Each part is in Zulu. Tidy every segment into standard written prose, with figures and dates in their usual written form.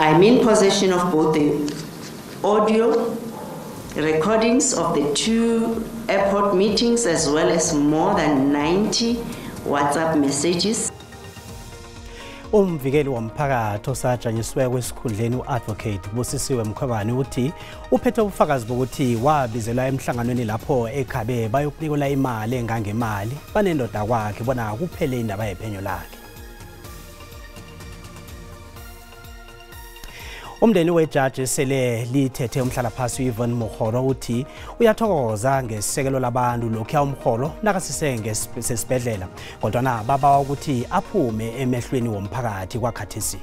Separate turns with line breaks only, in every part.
I'm in possession of both the audio recordings of the 2 airport meetings as well as more than 90 WhatsApp messages.
Umvikeli womphakathi osajanyisiwe kwesikhundleni uadvocate Busisiwe Mkhwebane uthi uphethe ubufakazi bokuthi wabizelwa emhlanganweni lapho ekhabe bayokunikela imali engangemali banendoda kwakhe bona kuphele indaba yephenyo lakhe. Umndeni wejaji sele lithethe umhlalaphansi uIvan Mukhoro uthi uyathokoza ngesekelo labantu lokhu umkholo nakasisenge sesibedlela kodwa babawa ukuthi aphume emehlweni womphakathi kwakhathesi.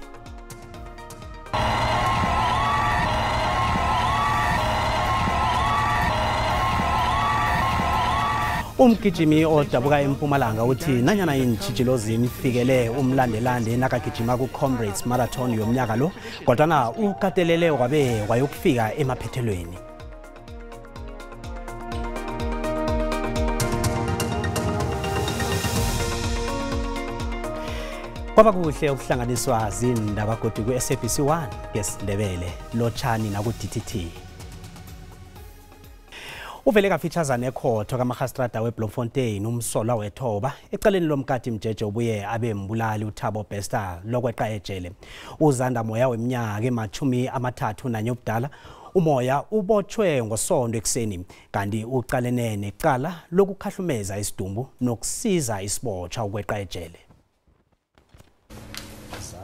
Umgijimi odabuka eMpumalanga uthi nanyana intshijilo zinifikele umlandelande nakagijima ku-Comrades Marathon yomnyaka lo kodwa ukatelele wabe wayokufika emaphethelweni. Kwaba kuhle ukuhlanganiswa zindaba kodwa ku-SABC 1 zesiNdebele lotshani naku-DTT. Uvele kafeaturesane ekhotho kaMagistrata weBloemfontein umsolwa wethoba ecaleni lomkati mjeje ubuye abe mbulali uThabo Bester lokweqa ejele. Uzanda moya weminyaka ema-30 ubudala umoya ubotshwe ngosonto ekseni kanti uqalene necala lokukhahlumeza isidumbu nokusiza isibotshwa ukweqa ejele.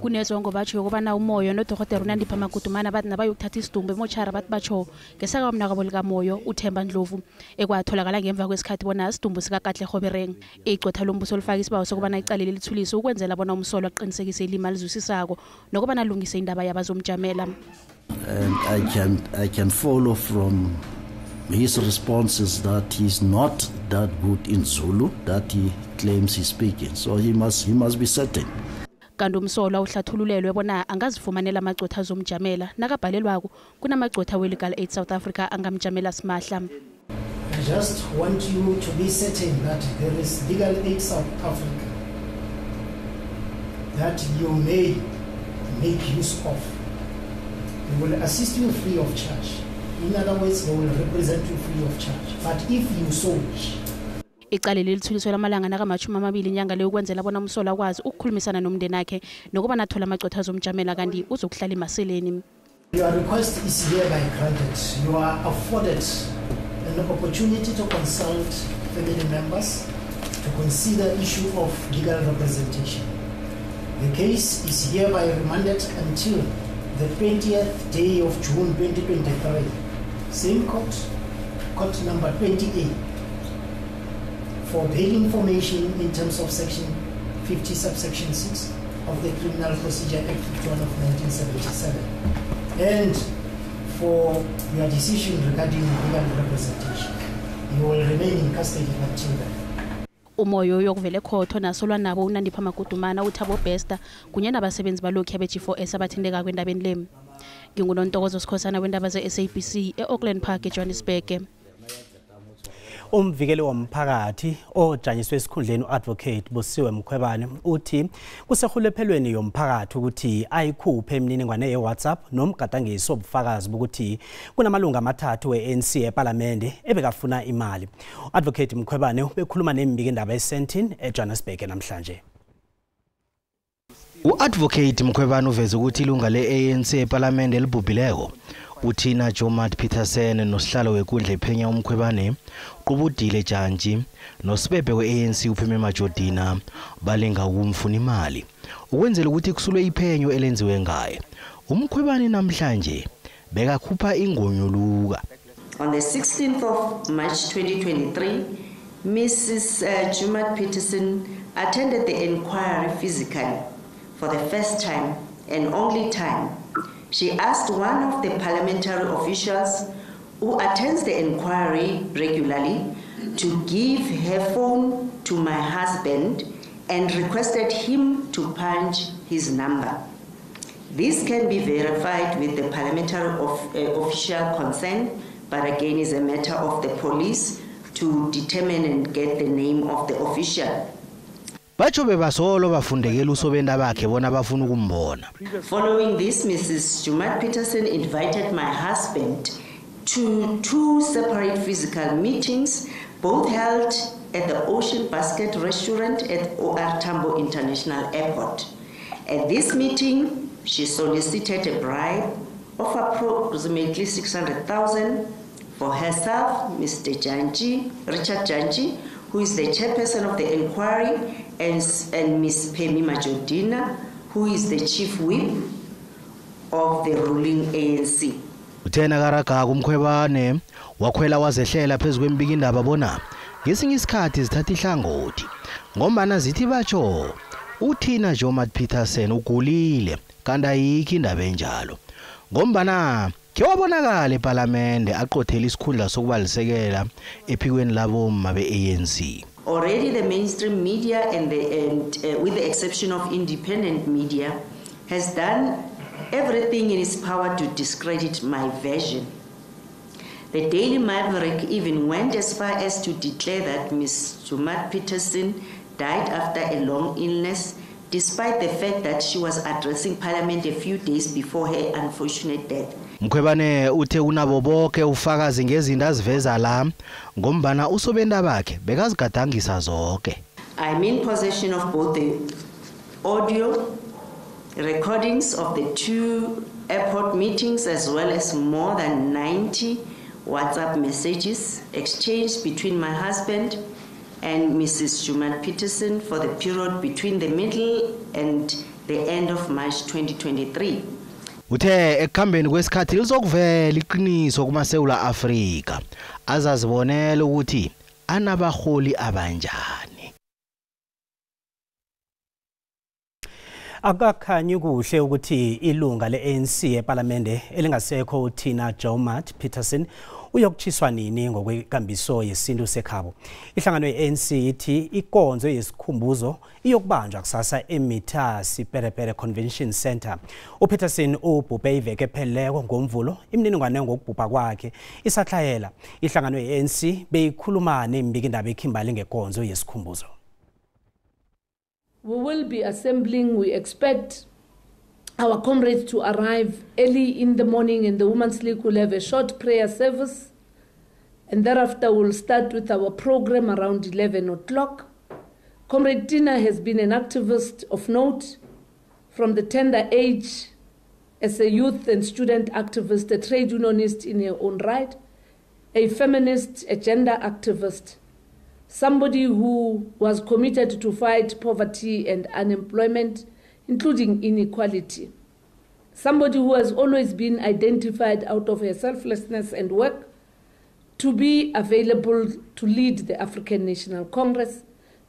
Kunezongo batsho ukubana umoyo noDokotela uNandipha Magudumana bathi nabayokuthatha isidumbu emochara bathi batsho ngesaka umnakabo likamoyo uThemba Ndlovu ekwatholakala ngemva kwesikhathi bona isidumbu sikaKatle Khobereng icotha lombuso lifaka isibawo sokubana icalile lithuliswe ukwenzela bona umsolwa aqinisekise ilima lizwisisako nokubana alungise indaba yabazomjamela.
And I can follow from his responses that he's not that good in Zulu that he claims he's speaking, so he must be certain.
Kanti umsolwa uhlathululelwe bona angazifumanela amagcotha azomjamela nakabhalelwako kunamagcotha we-Legal Aid South Africa angamjamela simahla.
I just want you to be certain that there is Legal Aid South Africa that you may make use of. We will assist you free of charge. In other words, they will represent you free of charge. But if you so wish,
icalile lithuliswe lamalanga naka-20 inyanga leyo ukwenzela bona umsolwa akwazi ukukhulumisana nomndeni wakhe nokuba nathola amagcotha azomjamela kanti uzokuhlala emaseleni.
Your request is hereby granted. You are afforded an opportunity to consult family members to consider issue of legal representation. The case is hereby remanded until the 20th day of June 2023. Same court number 28. For bail information in terms of section 50 subsection 6 of the Criminal Procedure Act 51 of 1977 and for your decision regarding legal representation. You will remain in custody until then.
Umoyo yokuvele khotho nasolwa nabo uNandipha Magudumana uThabo Bester kunye nabasebenzi balokhu abe-G4S abathindeka kwendabeni lemi. Ngingunontokozo Sikhosana wendaba ze-SABC e-Auckland Park eJohannesburg.
Umvikeli womphakathi ojanyiswe esikhundleni uadvocate Busisiwe Mkhwebane uthi kusehulephelweni yomphakathi ukuthi ayikhuphe imininingwane yeWhatsApp nomgadangiso obufakazi bokuthi kunamalunga amathathu we-ANC eParliament ebekafuna imali. Advocate Mkhwebane ubekhuluma nembiki indaba eSentin eJohannesburg namhlanje.
Uadvocate Mkhwebane uveze ukuthi ilunga le-ANC eParliament elibhubhileko uthina Jomat Peterson nosihlalo wekundla ephenya uMkhwebane Qubudile Jantshi nosibebe we-ANC uPheme Majodina balenga ukumfuna imali ukwenzela ukuthi kusulwe iphenyo elenziwe ngaye. uMkhwebane namhlanje bekakhupha ingonyoluka.
On the 16th of March 2023, Mrs. Jomat Peterson attended the inquiry physically for the first time and only time. She asked one of the parliamentary officials who attends the inquiry regularly to give her phone to my husband and requested him to punch his number. This can be verified with the parliamentary official consent, but again is a matter of the police to determine and get the name of the official.
batsho bebasolo bafundekela usobenda bakhe bona bafuna ukumbona.
Following this, Mrs. Jumat Petersen invited my husband to 2 separate physical meetings, both held at the Ocean Basket restaurant at OR Tambo International Airport. At this meeting, she solicited a bribe of approximately 600,000 for herself, Mr. Richard Janji, who is the chairperson of the inquiry, and Ms. Pemi Majodina, who is the chief whip of the ruling ANC.
Uthena karaga kumkhwebane wakhwela wazehlela phezulu kwembikindaba bona ngesinye isikhathi zithatha ihlangothi ngombana zithi batsho uthina Jumat Petersen ugulile kanti ayikho indaba enjalo ngombana ke wabonakala eParliament aqothela isikhundla sokubalisekela ephikweni labomma beANC.
Already the mainstream media and with the exception of independent media has done everything in its power to discredit my version. The Daily Maverick even went as far as to declare that Ms. Jumat Petersen died after a long illness, despite the fact that she was addressing Parliament a few days before her unfortunate death.
Mkhwebane uthe unabo bonke ufakazi ngezinto aziveza la ngombana usobenda bakhe bekazigadangisa zonke.
I'm in possession of both the audio recordings of the 2 airport meetings as well as more than 90 WhatsApp messages exchanged between my husband and Mrs. Jumat Petersen for the period between the middle and the end of March 2023.
Uthe ekuhambeni kwesikhathi lizokuvela iqiniso kumaSewula Afrika azazibonela ukuthi anabaholi abanjani.
Akakhanyi kuhle ukuthi ilunga leANC eParliament elingasekho uthina Jumat Petersen uyokuchiswa nini ngokwekambiso yesintu sekhabo. Ihlangano yeANC ithi ikonzo yesikhumbuzo iyokubanjwa kusasa eMitha Siperepere Convention Center. uPetersen ubhubhe iveke epheleleko ngomvulo imininingwane ngokubhubha kwakhe isahlayela. Ihlangano yeANC beyikhuluma nembikindaba ekhimbali ngekonzo yesikhumbuzo.
We will be assembling. We expect our comrades to arrive early in the morning, and the Women's League will have a short prayer service. And thereafter, we'll start with our program around 11 o'clock. Comrade Tina has been an activist of note from the tender age as a youth and student activist, a trade unionist in her own right, a feminist, a gender activist, somebody who was committed to fight poverty and unemployment, including inequality. Somebody who has always been identified out of her selflessness and work to be available to lead the African National Congress,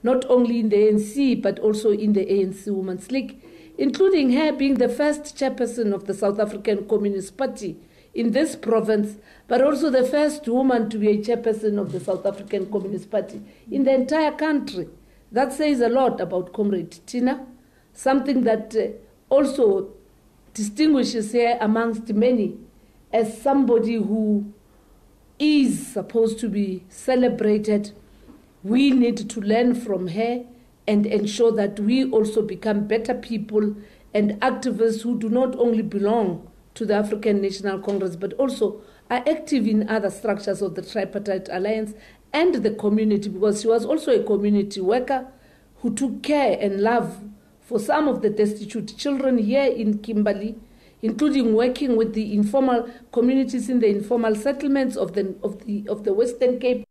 not only in the ANC, but also in the ANC Women's League, including her being the first chairperson of the South African Communist Party in this province, but also the first woman to be a chairperson of the South African Communist Party in the entire country. That says a lot about Comrade Tina, something that also distinguishes her amongst many as somebody who is supposed to be celebrated. We need to learn from her and ensure that we also become better people and activists who do not only belong to the African National Congress, but also are active in other structures of the Tripartite Alliance and the community, because she was also a community worker who took care and love for some of the destitute children here in Kimberley, including working with the informal communities in the informal settlements of the Western Cape.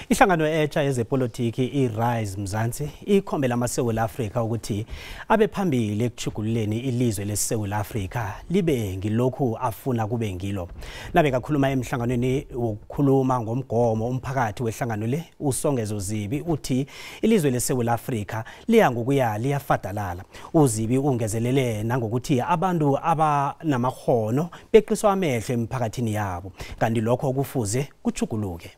Ihlangano etsha yezepolitiki iRise Mzansi ikhombela amaSewula Afrika ukuthi abe phambili ekuchugululeni ilizwe leSewula Afrika libe ngilokhu afuna kube ngilo. Nabe kakhuluma emhlanganweni wokukhuluma ngomgomo umphakathi wehlangano le uSongezo Zibi uthi ilizwe leSewula Afrika liya ngokuya liyafadalala. uZibi ungezelele nangokuthi abantu abanamahono beqiswa amehlo emphakathini yabo kanti lokho kufuze kuchuguluke.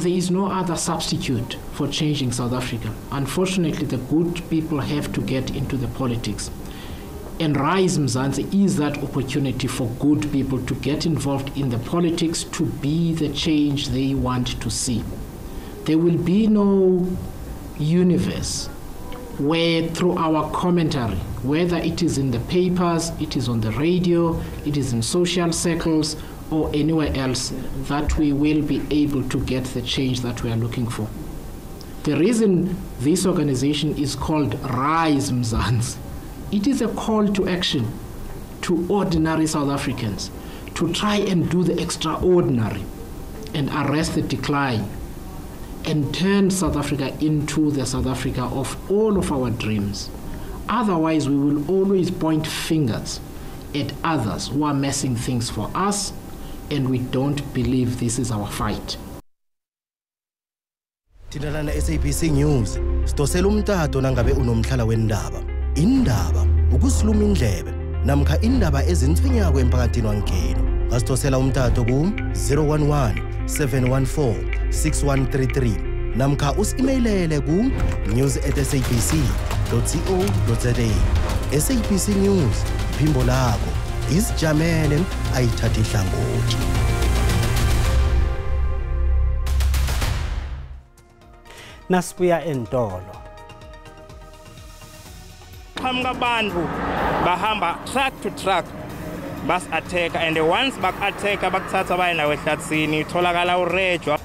There is no other substitute for changing South Africa. Unfortunately, the good people have to get into the politics. And Rise Mzansi is that opportunity for good people to get involved in the politics to be the change they want to see. there will be no universe where through our commentary, whether it is in the papers, it is on the radio, it is in social circles, or anywhere else, that we will be able to get the change that we are looking for. The reason this organization is called Rise Mzansi, it is a call to action to ordinary South Africans to try and do the extraordinary and arrest the decline and turn South Africa into the South Africa of all of our dreams. Otherwise, we will always point fingers at others who are messing things for us, and we don't believe this is our fight.
Thina na SABC News sitosela umtato nangabe unomhlala wendaba. Indaba ukusiluma indlebe namkha indaba ezintshinyako emphakathini wankeni. Ngasitosela umtato ku 011 714 6133 namkha usi-emailele ku news@sabc.co.za. SABC News iphimbo lakho isijamele ayithatha ihlangothi.
Nasibuya entolo.
Qhamuka abantu bahamba truck to truck bas attack, and once back attack bakuthatha bayena ehlathini itholakala urejwa.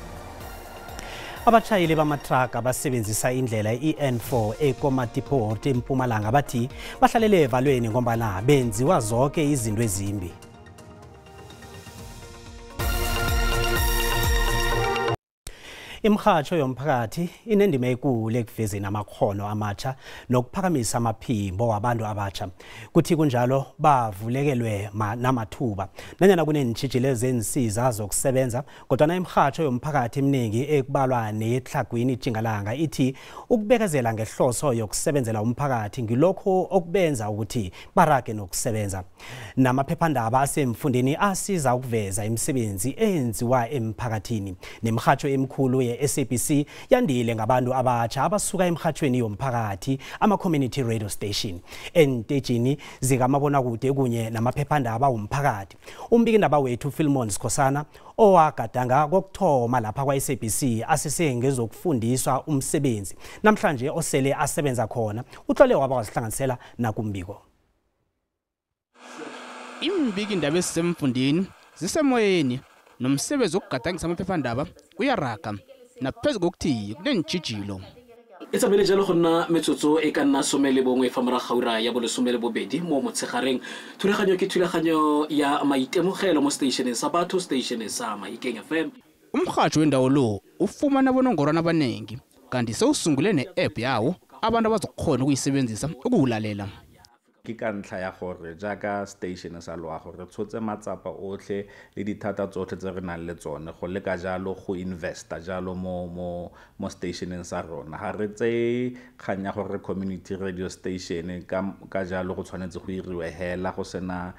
Abatshayeli bamatraka basebenzisa indlela iN4 eKomati-Port eMpumalanga bathi bahlalele evalweni ngombana benziwa zonke izinto ezimbi. Imkhatsho yomphakathi inendima enkulu ekuvezeni amakhono amatsha nokuphakamisa amaphimbo wabantu abatsha. Kuthi kunjalo bavulekelwe namathuba. Nanyana kunentshijilo ezensiza zokusebenza, kodwa imkhatsho yomphakathi eminingi ekubalwa neyehlagwini ijingalanga ithi ukubekezela ngehloso yokusebenzela umphakathi ngilokho okubenza ukuthi barage nokusebenza. Namaphephandaba asemfundeni asiza ukuveza imisebenzi eyenziwa emphakathini. Nemkhatsho emkhulu SABC yandile ngabantu abatsha abasuka emkhathweni yomphakathi ama-community radio station entejini zikamabonakude kunye namaphephandaba womphakathi. Umbikindaba wethu Philmon Sikhosana owagadanga kokuthoma lapha kwa-SABC asesengezokufundiswa umsebenzi namhlanje osele asebenza khona uhlole waba wasihlanganisela nakumbiko.
Imbikindaba ezisemfundeni zisemoyeni nomsebenzi wokugadangisa amaphephandaba uyaraga naphezu kokuthi kunentshijilo.
Itsamele jalo gonna metsotso e ka nna 11 fa mora gaura ya bo 12 mo motshegareng. Thulaganyo ke thulaganyo ya maitemogelo mo stationeng sa batho station sa Mahikeng FM.
Umkhatsho wendawo lo ufumana bonongorwana abanengi kanti sewusungule ne-app yawo abantu abazokhona ukuyisebenzisa ukuwulalela.
Ke ka ntlha ya gore jaaka station sa loago re tshotse matsapa otlhe le dithata tsotlhe tse re nang le tsone go leka jalo go investa jalo mo stationeng sa rona. Ha re tse kganya gore community radio station ka jalo go tshwanetse go iriwe hela go sena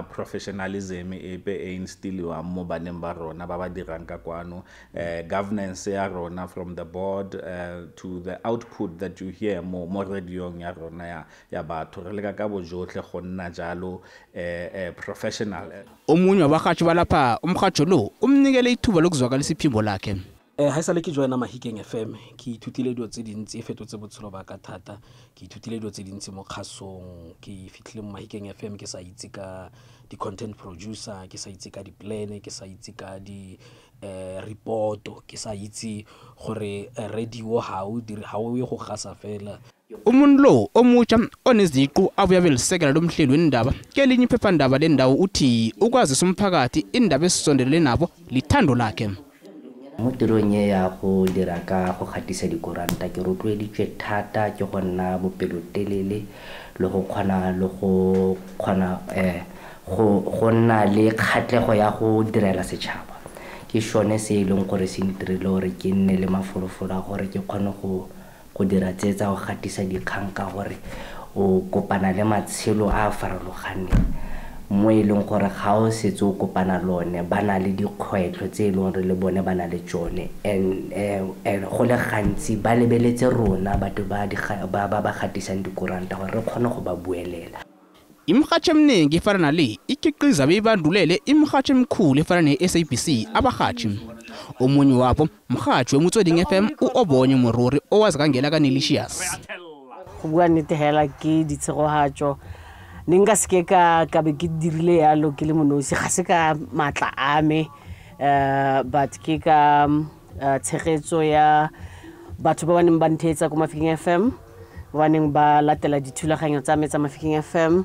professionalism epe e instilliwa mo baneng ba rona ba ba dirang ka kwano. Governance ya rona from the board to the output that you hear mo radio ya rona ya batho re leka ka bojotlhe go nna jalo professional.
Omunye wabagatshi balapha umkhatsho lo umnikele ithuba lokuzwakalisa iphimbo lakhe.
Ha isale ke joina Mahikeng FM ke ithutile dilo tse dintsi fetotse botshelo ba ka thata ke ithutile dilo tse dintsi mo khasong ke fitlhile mo Mahikeng FM ke sa itse ka di content producer ke sa itse ka di plan ke sa itse ka di report ke sa itse gore radio ha o go gasa fela.
Umuntu lo omutsha oneziqu abuya belisekela lomhleli wendaba kelinye iphephandaba lendawo uthi ukwazisa umphakathi indaba esisondelene nabo lithando lakhe.
Mo tironye ya go dira ka go gatisa dikoranta ke rotloeditswe thata ke go nna bopelotelele le go kgona go nna le kgatlego ya go direla setšhaba. Ke shone se e leng gore se ntirile gore ke nne le mafolofolo a gore ke kgone go dira tsetsa go gatisa dikgang ka gore o kopana le matshelo a farologaneng mo e leng gore ga o setse o kopana lone ba na le dikgwetlho tse e leng gore le bone ba na le tsone and go le gantsi ba lebeletse rona batho ba gatisang dikoranta gore re kgone go ba buelela.
Imkhatsho eminingi efana nale ikhiqiza beyibandulele imkhatsho emikhulu efana ne-SABC abagatshi omunye wabo mhathi weMotsweding FM uObonye Morori owazi kangela kaNelicious.
Go bua nnete hela ke ditshegohatso ninga se ka be ke dirile yalo ke le monosi ga se ka matla a me but ke ka tshegetso ya batho ba baneng ba nthetsa ko Mafikeng FM ba neng ba latela dithulaganyo tsa me tsa Mafikeng FM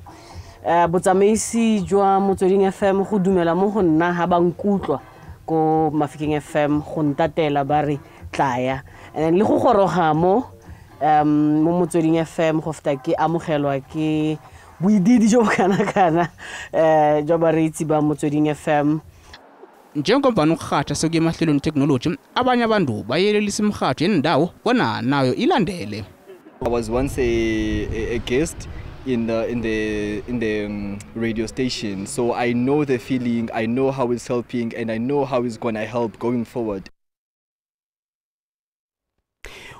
botsamaisi jwa Motsweding FM go dumela mo go nna ha ba nkutlwa ko Mafikeng FM go ntatela ba re tlaya le go goroga mo Motsweding FM go feta ke amogelwa ke buididi jo kana jo ba reitsi ba Motsweding FM.
Njengoba nokhatha sokuye emahlelweni technology abanye abantu bayelelisa imikhatho yendawo bona nayo ilandele.
I was once a guest in the radio station, so I know the feeling, I know how it's helping, and I know how it's gonna help going forward.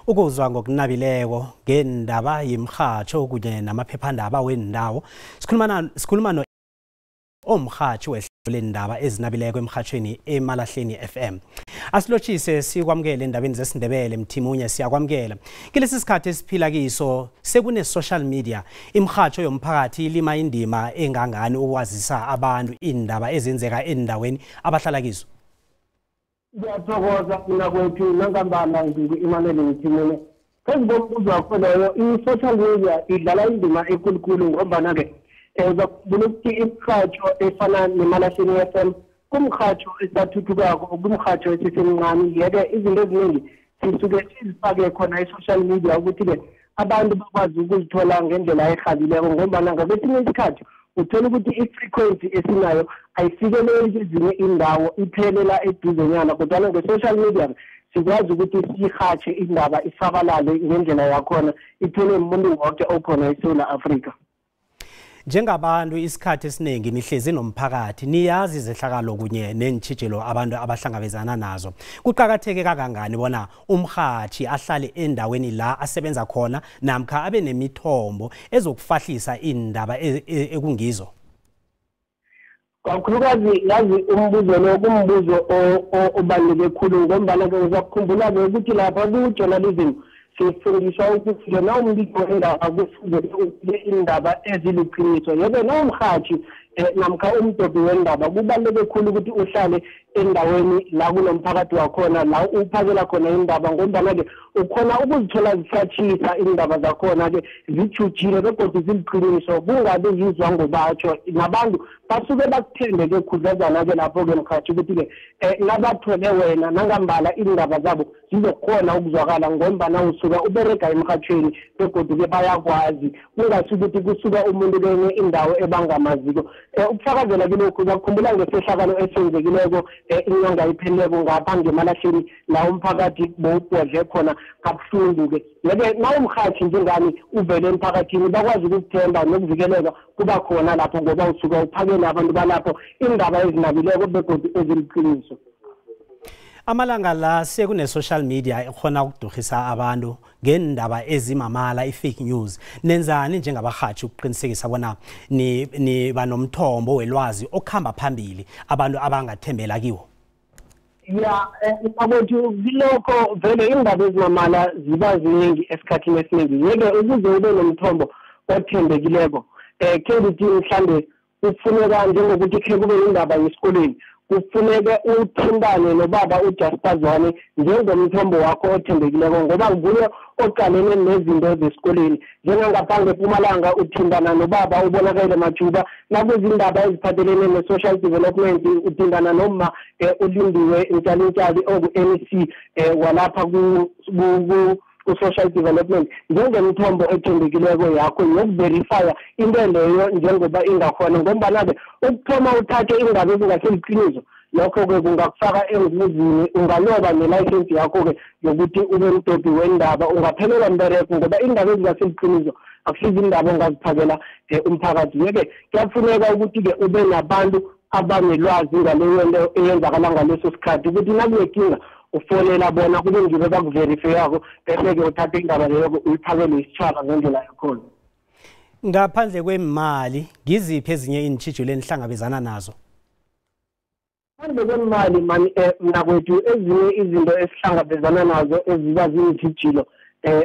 Ukuzwa ngokunabileko ngendaba yemkhatsho kunye namaphephandaba wendawo sikhuluma no omkhathi wehlelo lendaba ezinabileko emkhatshweni eMalahleni FM. Asilotshise sikwamukele endabeni zesiNdebele Mthimunye siyakwamukela. Kilesi sikhathi esiphila kiso sekune social media imkhatsho yomphakathi ilima indima engangani ukwazisa abantu indaba ezenzeka endaweni abahlala kizo.
Ngiyathokoza mina kwethu nangambala ngiku-Imanele Mthimunye. Phezubombuzo wakho leyo i-social media idlala indima enkulunkulu ngombana-ke uzakubona ukuthi imikhatsho efana neMalahleni FM kumkhatsho esathuthukako kumkhatsho esisemncane yeke izinto eziningi sisuke sizifake khona e-social media ukuthi-ke abantu bakwazi ukuzithola ngendlela ehabileko ngombana ngakwesinye isikhathi uthola ukuthi i-frequency esinayo ayifikeleli kwezinye indawo iphelela eduzenyana kodwa nge-social media sikwazi ukuthi siyihatshe indaba isabalale ngendlela yakhona ithole umuntu wonke okhona eSouth Africa.
Njengabantu isikhathi esiningi nihlezi nomphakathi niyazi izehlakalo kunye nentshijelo abantu abahlangabezana nazo. Kuqhakatheke kangangani bona umkhathi ahlale endaweni la asebenza khona namkha abe nemithombo ezokufahlisa indaba ekungizo.
Kakhulukazi yazi umbuzo lo kumbuzo obaluleke kakhulu ngombana ke uzakukhumbula ke ukuthi lapha ku-journalism sifundiswa ukuthi lona umbiko wendaba kufuze indaba eziliqiniso yeke nomkhathi namkha umdobhi wendaba kubaluleke kakhulu ukuthi uhlale endaweni la kunomphakathi wakhona la uphakela khona indaba ngombana-ke ukhona ukuzithola zisatshisa indaba zakhona-ke zijujile begodwa ziliqiniso kungabe yizwa ngobatsho nabantu basuke bakuthembe-ke khudlazana-ke lapho-ke mkhathi ukuthi-ke nabathole wena nangambala indaba zabo zizokhona ukuzwakala ngombana usuka uberega emkhathweni begodwa-ke bayakwazi kungasi ukuthi kusuka umuntu kenye indawo ebangamaziko ukufakazela kilokhu uzakukhumbula ngesehlakalo esenzekileko inyanga ipheleleko ngapha ngeMalahleni la umphakathi bowubhodle khona kabuhlungu-ke yeke nawumkhathi njengani uvele emphakathini bakwazi ukukuthemba nokuvikeleka kuba khona lapho ngoba usuka uphakele abantu balapho indaba ezinabileko begodwa eziliqiniso.
Amalanga la sekune-social media ekhona ukudukhisa abantu ngendaba ezimamala i-fake news. Nenzani njengabahathi ukuqinisekisa bona niba nomthombo welwazi okuhamba phambili abantu abangathembela kiwo?
Ya mabothu kilokho vele indaba ezimamala ziba ziningi esikhathini esiningi yeke ukuze ube nomthombo othembekileko khe ngithi mhlambe kufuneka njengokuthi khe kube indaba yesikoleni kufuneka uthintane nobaba uJustazwane njengomthombo wakho othembekileko ngoba nguye oqalene nezinto zesikoleni njengangapha ngePumalanga uthintana nobaba ubonakele Majuba nakuzindaba eziphathelene ne-social development uthintana noma ulindiwe Ntshali oku-MEC walapha ku-social development njengomthombo ethembekileko yakho yokuverifya into leyo njengoba ingakhona ngombana-ke ukuthoma uthathe indaba ezingaseliqiniso lokho-ke kungakufaka engozini ungaloba nelayisensi yakho-ke yokuthi ube mdobhi wendaba ungaphelelwa mbereko ngoba indaba ezingaseliqiniso akusizi indaba ongaziphakela umphakathi yeke kuyafuneka ukuthi-ke ube nabantu abanelwazi ngaleyo nto eyenzakala ngaleso sikhathi ukuthi nakunenkinga ufonela bona kube ngibe bakuverifyako bese-ke uthathe indaba leyo uyiphakele isitshaba ngendlela yakhona.
Ngaphandle kwemali ngiziphi ezinye iintshijilo enihlangabezana nazo?
Manje kwemali mani nakwethu ezinye izinto esihlangabezana nazo eziba ziyithijilo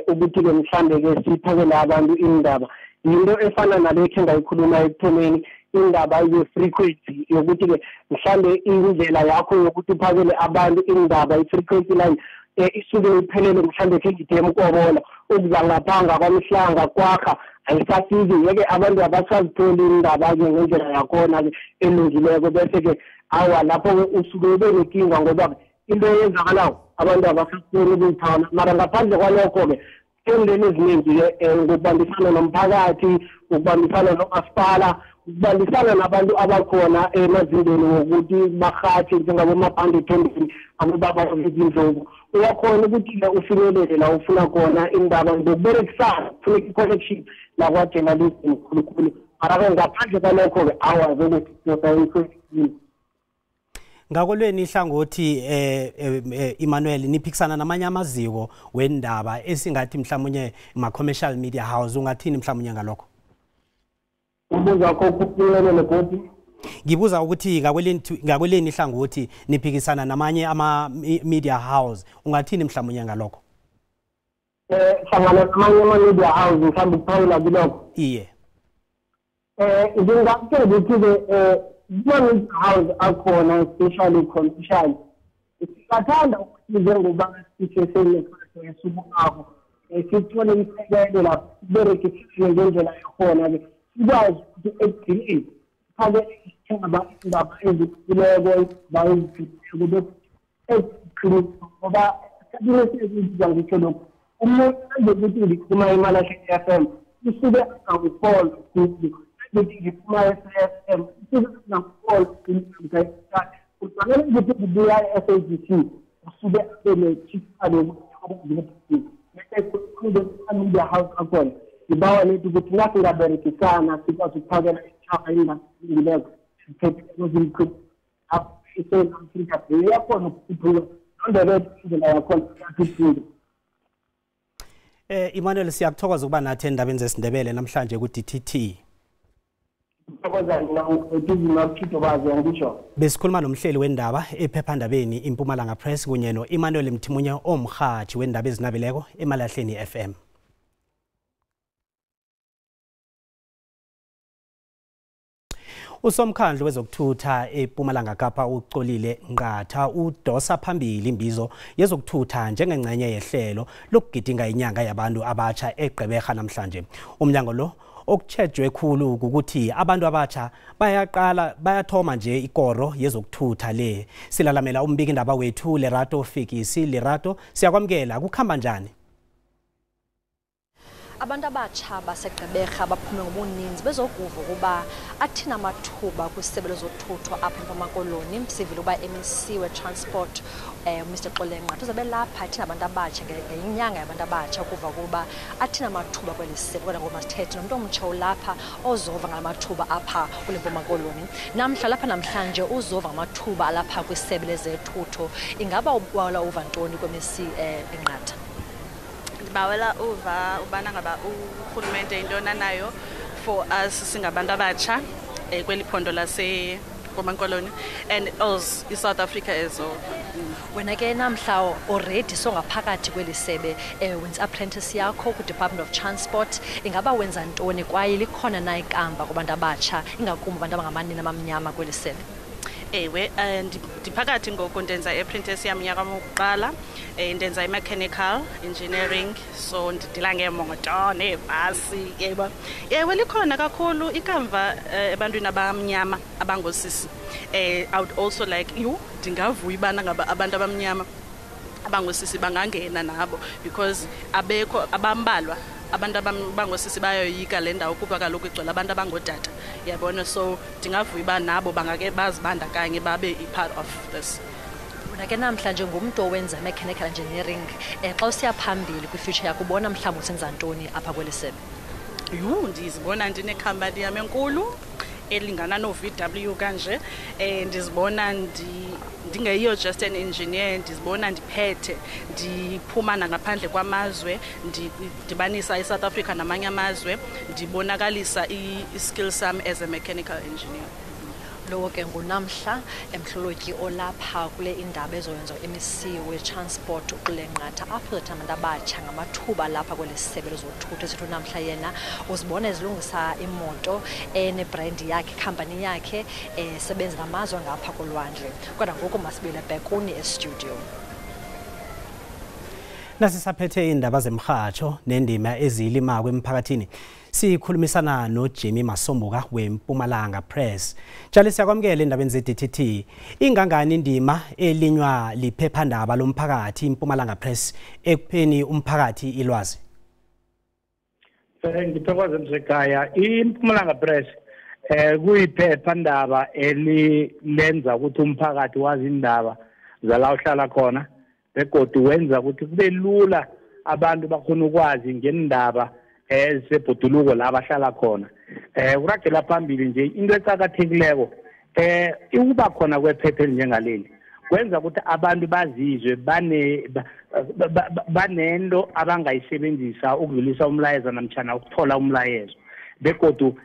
ukuthi ke mhlambe ke siphakele abantu indaba into efana nalekhe ngayikhuluma ekuthomeni indaba ye-frequency yokuthi ke mhlambe indlela yakho yokuthi uphakele abantu indaba i-frequency line isuke iphelele mhlambe khe ngithe emkobola ukuza ngaphanga kwamhlanga kwakha ayisafiki yeke abantu abasazitholi indaba-ke ngendlela yakhona-ke elungileko bese-ke awa lapho-ke usuke ube nenkinga ngoba into eyenzakalayo abantu abasakghoni ukuyithola mara ngaphandle kwalokho-ke endeni eziningi-ke ngokubambisana nomphakathi ukubambisana nomasipala ukubambisana nabantu abakhona emazingeni wokuthi barhathe njengabomabhande ethembeni abobaba bezindlovu uyakhona ukuthi-ke ufinyelele la ufuna khona indaba ngokuberekisana kufuneka i-connection lakwa-journalism khulukhulu mara-ke ngaphandle kwalokho-ke awazi ukuthi
ngakolweni ihlangothi Emmanuel niphikisana namanye amaziko wendaba esingathi mhlawumnye ma-commercial media house ungathini mhlawumnye ngalokho?
Ubuza kokuphumelele godi
ngibuza ukuthi ngakolweni ihlangothi niphikisana namanye ama-media house ungathini mhlawumnye ngalokho?
Hlangana namanye ama-media house mhlawumbe kuphawula kulokho
iye
ngingakutshela ukuthi-ke one house akhona especially commercial singathanda ukuthi njengoba siseselekhaya esubukako sithole isekelo lapho siberekisile ngendlela yakhona-ke sikwazi ukuthi ekugcineni sifake indaba ezikhuleko indaba ezikhuleko eziqiniso ngoba esikhathini esiziza ngitsho lokhu umuntu ezokuthi ngikhuluma eMalahleni FM usuke angangikholwa ukuthi ngiphuma e-SABC usuke udlalele ukuthi kubuya e-SABC usuke abenechipane media house akhona ngibawa lethu ukuthi nasingaberekisana sikwazi ukuphakela ichapa ingileko eSouth Africa iyakhona ukuthuthuka nondebethu indlela yakhona iyathuthuka.
Emmanuel siyakuthokoza ukuba nathi endabeni zesiNdebele namhlanje ku-DTT. Besikhuluma nomhleli wendaba ephephandabeni iMpumalanga Press kunye no-Emmanuel Mthimunye omrhatshi wendaba ezinabileko eMalahleni FM. Usomkhandlu wezokuthutha eMpumalanga Kapa ucolile Nqatha udosa phambili imbizo yezokuthutha njengengcenye yehlelo lokugidinga inyanga yabantu abatsha eGqeberha namhlanje. Umnyango lo okutshejwe khulu ukuthi abantu abatsha bayathoma nje ikoro yezokuthutha le. Silalamela umbiki indaba wethu Lerato Fikisi. Lerato, siyakwamkela, kukhamba njani?
Abantu abatsha baseGqeberha baphume ngobuninzi bezokuva ukuba athina amathuba kwisebe lezothutho apha eMpuma Koloni. Sivile uba MEC we-Transport Mr. Xolenqa uzabe lapha athina abantu abatsha ngenyanga yabantu abatsha ukuva ukuba athina amathuba kweli sebe kodwa ngomasithethe nomntu omtsha ulapha ozova ngalamathuba apha kule Mpuma Koloni. Namhlanje uzova ngamathuba alapha kwisebe lezothutho. Ingaba ubawela uva ntoni kwe-MEC Nqatha?
Bawela uva ubana ngaba urhulumente into nayo for us singabantu abatsha kweli phondo lase Mpuma Koloni and also iSouth Africa ezo.
Wena ke namhla already songaphakathi kweli sebe wenza apprentice yakho ku Department of Transport. Ingaba wenza ntoni kwaye likhona na ikamva kubantu abatsha ingakumbi abantu abangamanini amamnyama kweli sebe?
Ewe ndiphakathi ngoku ndenza apprentice yam nyaka wokuqala ndenza i-mechanical engineering so ndidila ngeemoto neebhasi yebo. Ewe likhona kakhulu ikamva ebantwini abamnyama abangosisi. I would also like you ndingavuya ibana ngaba abantu abamnyama abangosisi bangangena nabo because abekho abambalwa abantu abangosisi bayoyika le ndawo kuba kaloku igcwele abantu abangootata yabona so ndingavuya uba nabo bangake bazibandakanye babe i-part of this.
Wena ke namhlanje ngumntu owenza mechanical engineering xa usiya phambili kwi-future yakho ubona mhlawumbi usenza ntoni apha kweli sebe?
Ndizibona ndinekhampani yam enkulu elingana no-VW kanje ndizibona ndingeyiyo just an engineer ndizibona ndiphethe ndiphuma nangaphandle kwamazwe ndidibanisa iSouth Africa namanye amazwe ndibonakalisa i-skill sam as a mechanical engineer.
Lowo ke ngunamhla emhlolotyi olapha kule indaba ezoyenza MEC we-transport uXolenqatha apho abantu abatsha ngamathuba lapha kweli sebe lezothutho esithi namhla yena uzibona ezilungisa imoto ene-brand yakhe, company yakhe sebenza namazwe ngapha kolwandle. Kodwa ngoku masibuyele back kuni e-studio.
Nasisaphethe indaba zemhatsho nendima ezilimako emphakathini. Sikhulumisana noJimmy Masombuka weMpumalanga Press. Njalo siyakwamukela endabeni ze-DTT. Ingangani indima elinywa liphephandaba lomphakathi iMpumalanga Press ekupheni umphakathi ilwazi?
Ngithokoza msekhaya. iMpumalanga Press kuyiphephandaba elilenza ukuthi umphakathi wazi indaba zala uhlala khona, begodu wenza ukuthi kube lula abantu bakhona ukwazi ngendaba ezisebhoduluko la bahlala khona. Uragela phambili nje into eqakathekileko ukuba khona kwephepha elinjengaleli kwenza ukuthi abantu bazizwe banento abangayisebenzisa ukudlulisa umlayezo namtjana ukuthola umlayezo, begodu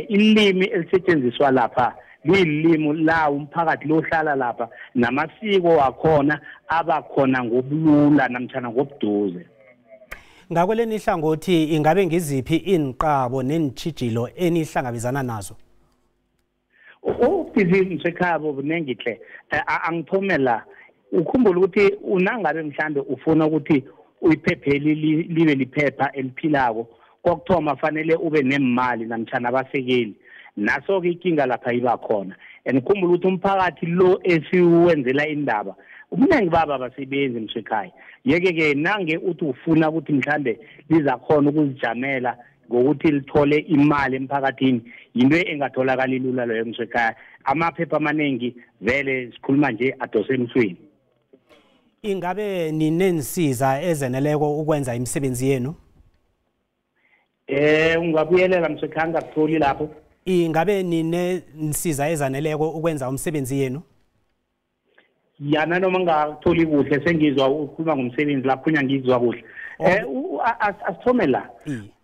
ilimi elisetshenziswa lapha liyilimi la umphakathi lohlala lapha namasiko wakhona abakhona ngobulula namtjana ngobuduze.
Ngakweleni ihlangothi ingabe ngiziphi inqabo nenitshijilo enihlangabezana nazo?
Ubhizinisi ekhabo bunengihle. Angithome la. Ukhumbula ukuthi unangabe mhlambe ufuna ukuthi uyiphepheli libe liphepha eliphilako, kokuthoma fanele ube nemali namtjana abasekeli. Naso ke inkinga lapha iba khona. Ukhumbula ukuthi umphakathi lo esiwenzela indaba ubuningi baba abasebenzi msekhaya. Yeke-ke nange uthi ufuna ukuthi mhlambe liza khona ukuzijamela ngokuthi lithole imali emphakathini, yinto engatholakali lula leyo msekhaya. Amaphepha amaningi vele sikhuluma nje adose emsweni.
Ingabe ninensiza ezeneleko ukwenza imisebenzi yenu?
Ungabuyelela msekhaya ngakutholi lapho.
Ingabe ninensiza ezaneleko ukwenza umsebenzi yenu?
Yana noma ngakutholi kuhle sengizwa ukhuluma ngomsebenzi lapho ngizwa kuhle. Asithome la.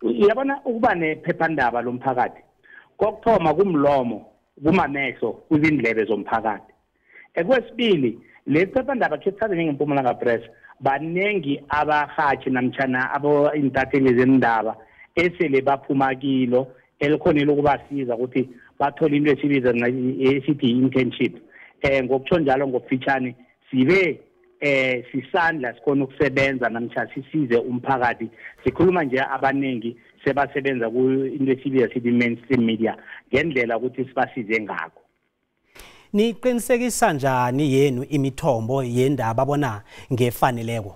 Uyabona ukuba nephephandaba lomphakathi. Kokuthoma kumlomo, kumamehlo, kuzindlebe zomphakathi. Kwesibili, le phephandaba ke sithatha njengeMpumalanga Press, banengi abahathi namtjana intatheli zendaba esele baphuma kilo elikhonela ukubasiza ukuthi bathole into esibiza esithi internship. Ngokutsho njalo ngokufitshane sibe sisandla sikhona ukusebenza namtjana sisize umphakathi. Sikhuluma nje abanengi sebasebenza ku into esibiza sithi mainstream media ngendlela ukuthi sibasize ngakho.
Niqinisekisa njani yenu imithombo yendaba bona ngefaneleko?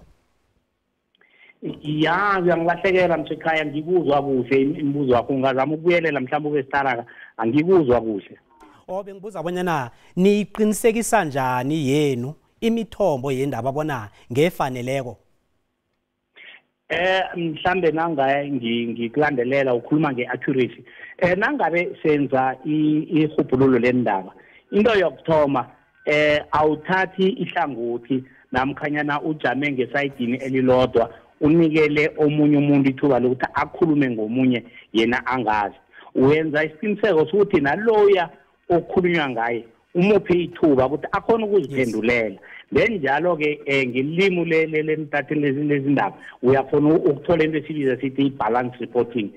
Ya ngilahlekela msekhaya ngikuzwa kuhle imibuzo wakho, ungazama ukubuyelela mhlawumbe ubestaraka angikuzwa kuhle.
Bengibuza abonyana niqinisekisa njani yenu imithombo yendaba bona ngefaneleko?
Mhlambe nangaye ngikulandelela ukhuluma ngeaccuracy. Nangabe senza ihubhululo lendaba, into yokuthoma awuthathi ihlangothi namkhanyana ujame ngesayidini elilodwa unikele omunye umuntu ithuba lokuthi akhulume ngomunye yena angazi. Wenza isiqiniseko sokuthi naloya okhulunywa ngaye umuphe ithuba ukuthi akhona ukuziphendulela. Njalo ke ngelimi lemtatheli lezindaba uyakhona ukuthola into esibiza sithi i-balance reporting,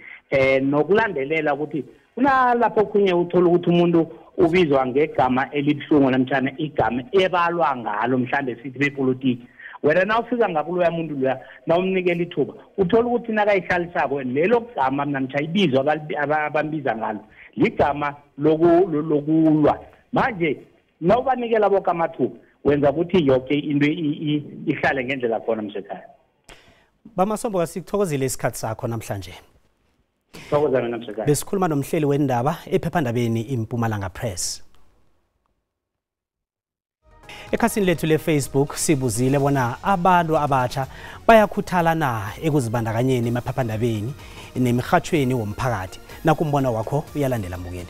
nokulandelela ukuthi kunalapho kunye uthola ukuthi umuntu ubizwa ngegama elibuhlungu namtjana igama ebalwa ngalo mhlambe sithi bepolitiki. Wena na ufika ngakuloya muntu loya na umnikela ithuba uthola ukuthi nakayihlalisako lelo gama namtjana ibizwa abambiza ngalo ligama lokulwa. Manje nawubanikela boke amathuba wenza ukuthi yonke into ihlale ngendlela khona msekhaya.
Bamasombuka sikuthokozile isikhathi sakho namhlanje.
Thokozana namsekhaya.
Besikhuluma nomhleli wendaba ephephandabeni iMpumalanga Press. Ekhasini lethu le-Facebook sibuzile bona abantu abatsha bayakhuthala na ekuzibandakanyeni emaphephandabeni nemirhatshweni womphakathi. Nakumbono wakho uyalandela mbukeli.